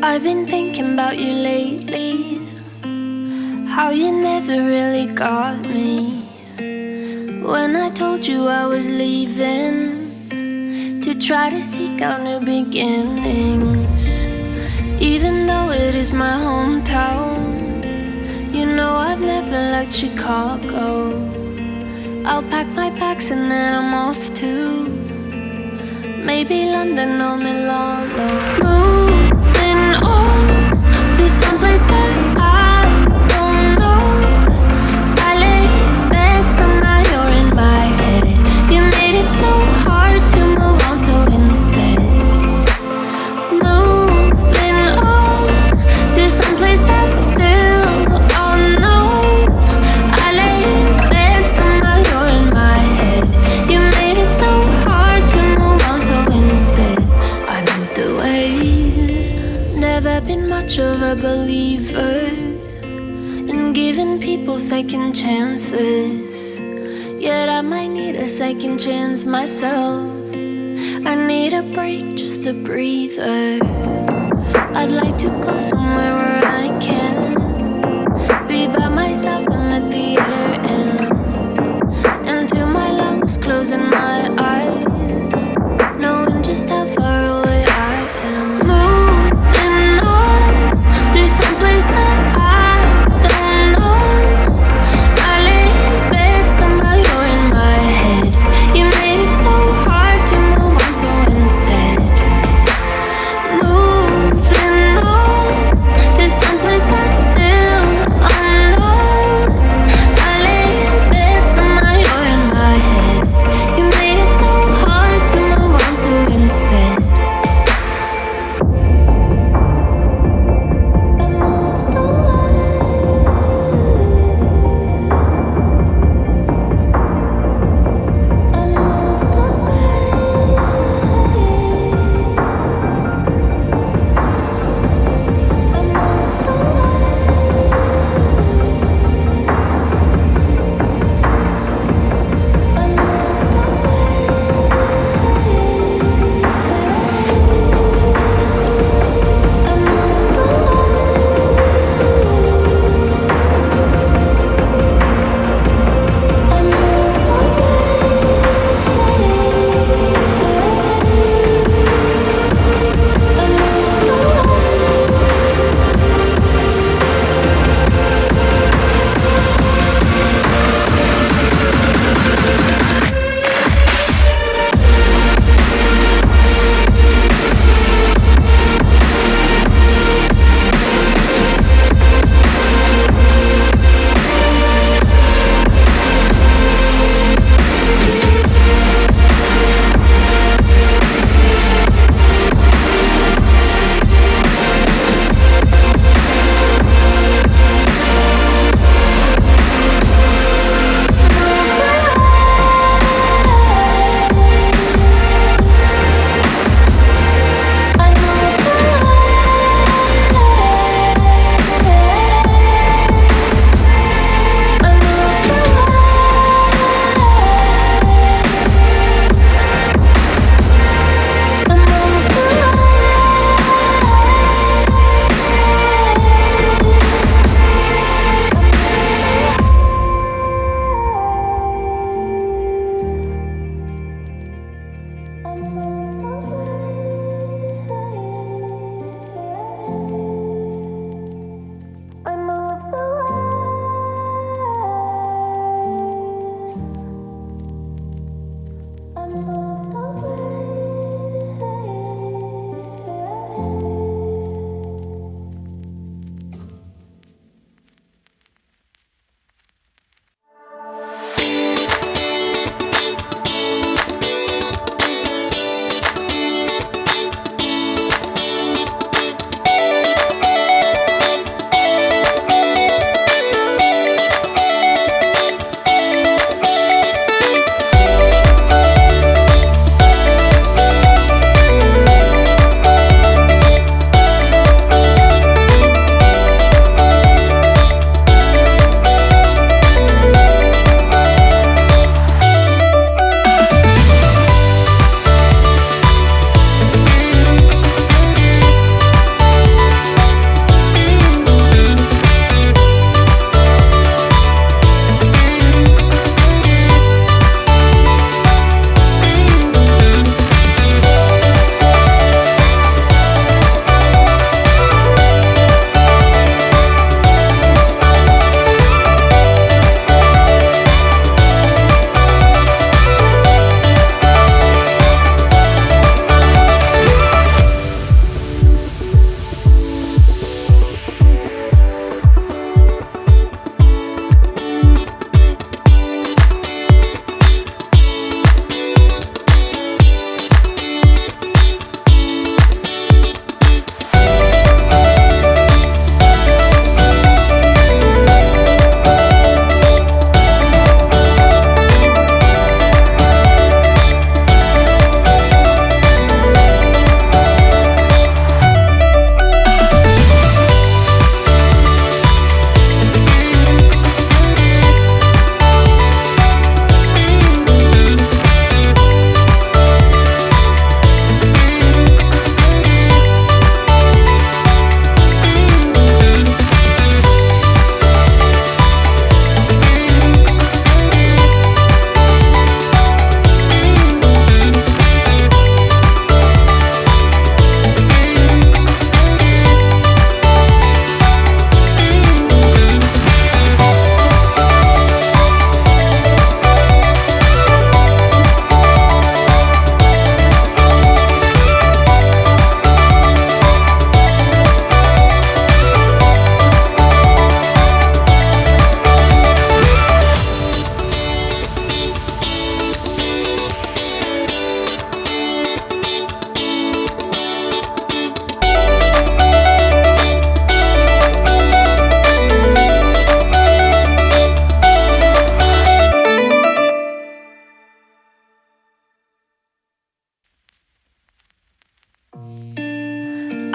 I've been thinking about you lately, how you never really got me. When I told you I was leaving to try to seek out new beginnings, even though it is my hometown, you know I've never liked Chicago. I'll pack my bags and then I'm off to maybe London or Milano. Moving on to someplace that I don't know. I lay in bed, somehow you're in my head. You made it so hard to move on, so instead moving on to someplace that's still unknown. I lay in bed, somehow you're in my head. You made it so hard to move on, so instead I moved away. Never been much of a believer in giving people second chances, yet I might need a second chance myself. I need a break, just a breather. I'd like to go somewhere where I can be by myself and let the air in, into my lungs, closing my eyes, knowing just how far away I am. Moving on, there's someplace that I don't know. I lay in bed, somehow you're in my head. You made it so hard to move on, so instead moving on to someplace that's still unknown. I lay in bed, somehow you're in my head. You made it so hard to move on, so instead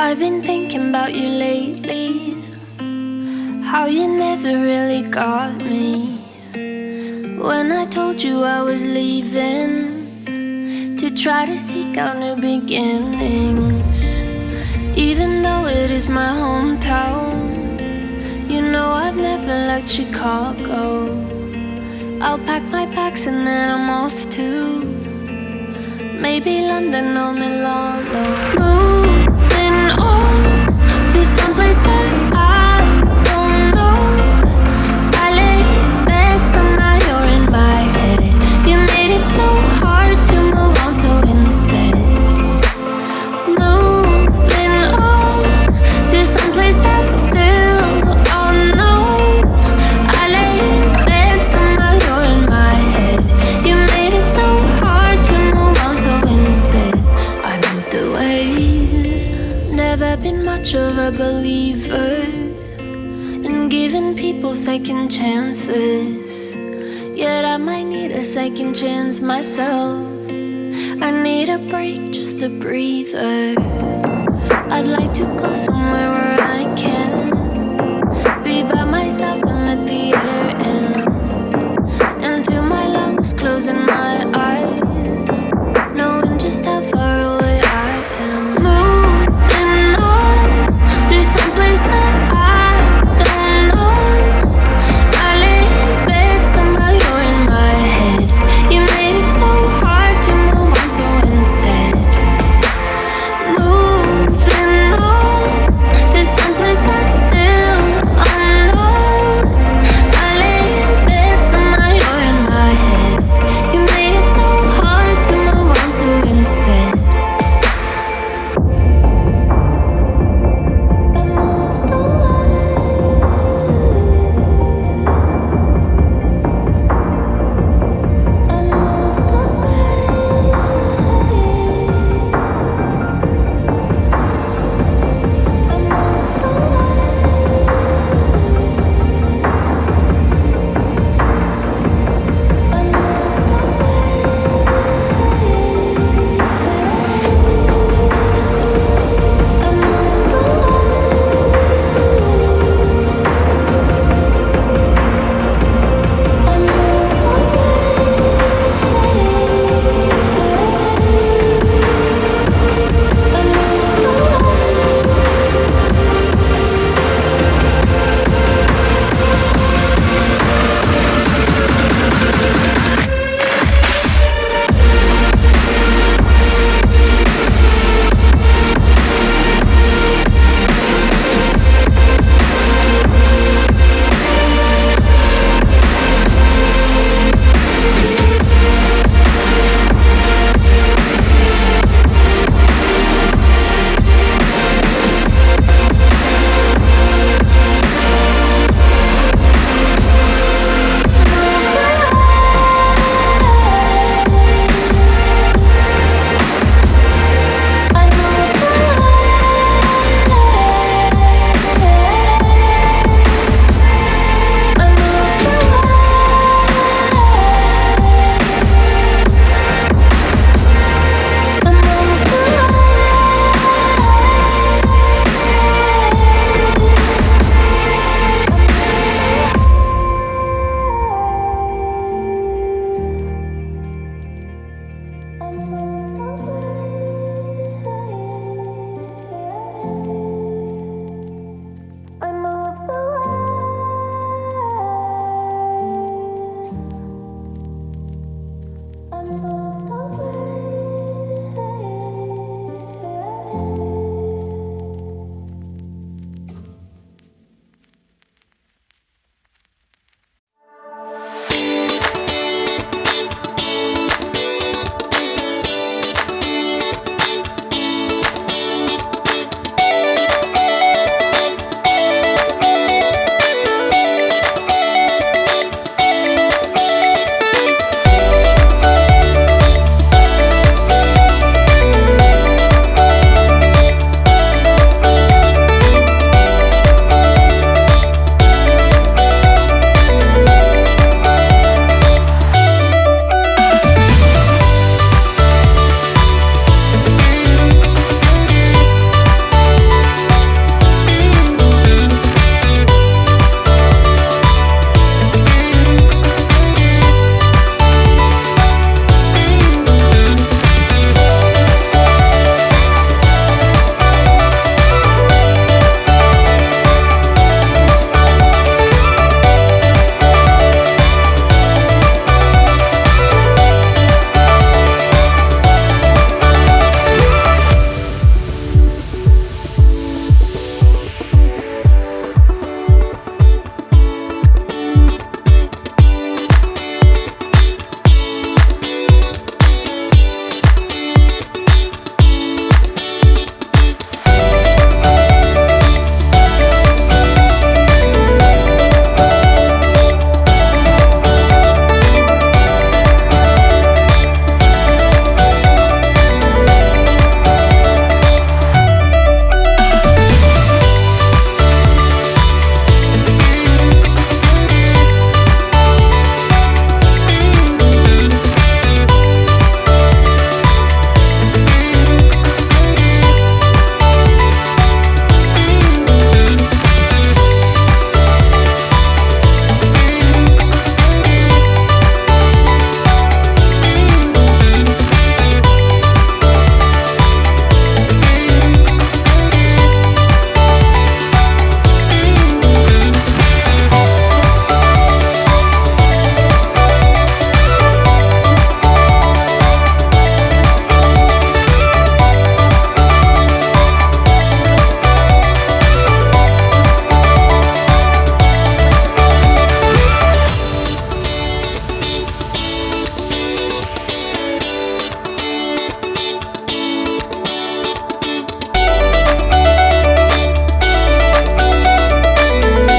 I've been thinking about you lately, how you never really got me. When I told you I was leaving to try to seek out new beginnings, even though it is my hometown, you know I've never liked Chicago. I'll pack my bags and then I'm off to maybe London or Milano. Moving on to someplace that I don't know. I lay in bed, somehow you're in my head. You made it so hard to move on, so instead moving on to someplace that's still unknown. I lay in bed, somehow you're in my head. You made it so hard to move on, so instead I moved away. Never been much of a believer in giving people second chances, yet I might need a second chance myself. I need a break, just a breather. I'd like to go somewhere where I can be by myself and let the air in into my lungs, closing my eyes, knowing just how far away